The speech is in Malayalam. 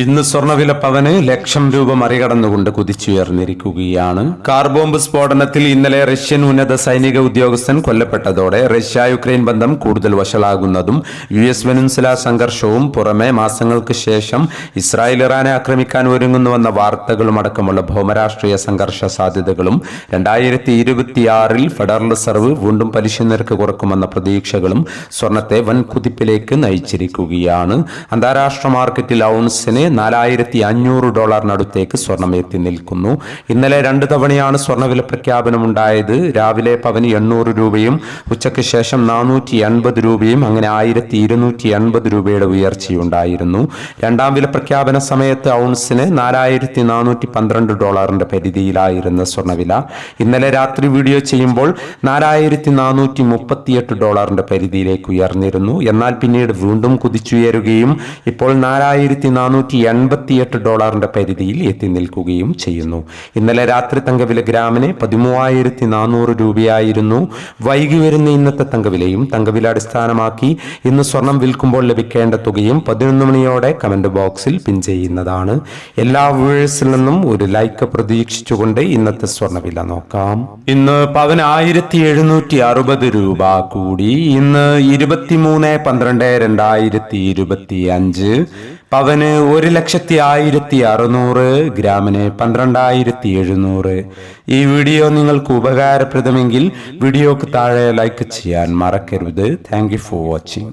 ഇന്ന് സ്വർണ്ണവില പവന് ലക്ഷം രൂപ മറികടന്നുകൊണ്ട് കുതിച്ചുയർന്നിരിക്കുകയാണ്. കാർ ബോംബ് സ്ഫോടനത്തിൽ ഇന്നലെ റഷ്യൻ ഉന്നത സൈനിക ഉദ്യോഗസ്ഥൻ കൊല്ലപ്പെട്ടതോടെ റഷ്യ യുക്രൈൻ ബന്ധം കൂടുതൽ വഷളാകുന്നതും US വെനിൻസുല സംഘർഷവും പുറമെ മാസങ്ങൾക്ക് ശേഷം ഇസ്രായേൽ ഇറാനെ ആക്രമിക്കാൻ ഒരുങ്ങുന്നുവെന്ന വാർത്തകളും അടക്കമുള്ള ഭൗമരാഷ്ട്രീയ സംഘർഷ സാധ്യതകളും 2026 ഫെഡറൽ റിസർവ് വീണ്ടും പലിശ നിരക്ക് കുറക്കുമെന്ന പ്രതീക്ഷകളും സ്വർണത്തെ വൻ കുതിപ്പിലേക്ക് നയിച്ചിരിക്കുകയാണ്. അന്താരാഷ്ട്ര മാർക്കറ്റിൽ ഔൺസിന് $4,500 സ്വർണം എത്തി നിൽക്കുന്നു. ഇന്നലെ 2 തവണയാണ് സ്വർണ്ണവില പ്രഖ്യാപനമുണ്ടായത്. രാവിലെ പവന് 800 രൂപയും ഉച്ചയ്ക്ക് ശേഷം 480 രൂപയും അങ്ങനെ 1,280 രൂപയുടെ ഉയർച്ചയുണ്ടായിരുന്നു. രണ്ടാം വില പ്രഖ്യാപന സമയത്ത് ഔൺസിന് $4,412 പരിധിയിലായിരുന്ന സ്വർണ്ണവില ഇന്നലെ രാത്രി വീഡിയോ ചെയ്യുമ്പോൾ $4,438 പരിധിയിലേക്ക് ഉയർന്നിരുന്നു. എന്നാൽ പിന്നീട് വീണ്ടും കുതിച്ചുയരുകയും ഇപ്പോൾ $4,488 പരിധിയിൽ എത്തി നിൽക്കുകയും ചെയ്യുന്നു. ഇന്നലെ രാത്രി തങ്കവില ഗ്രാമിന് 13,400 രൂപയായിരുന്നു. വൈകി വരുന്ന ഇന്നത്തെ തങ്കവിലയും തങ്കവില അടിസ്ഥാനമാക്കി ഇന്ന് സ്വർണം വിൽക്കുമ്പോൾ ലഭിക്കേണ്ട തുകയും 11 മണിയോടെ കമന്റ് ബോക്സിൽ പിൻ ചെയ്യുന്നതാണ്. എല്ലാ വ്യൂവേഴ്സിൽ നിന്നും ഒരു ലൈക്ക് പ്രതീക്ഷിച്ചുകൊണ്ട് ഇന്നത്തെ സ്വർണ്ണവില നോക്കാം. ഇന്ന് പവന് 1,760 രൂപ കൂടി. ഇന്ന് 23/12/2025 പവന് 1,01,600, ഗ്രാമിന് 12,700. ഈ വീഡിയോ നിങ്ങൾക്ക് ഉപകാരപ്രദമെങ്കിൽ വീഡിയോക്ക് താഴെ ലൈക്ക് ചെയ്യാൻ മറക്കരുത്. Thank you for watching.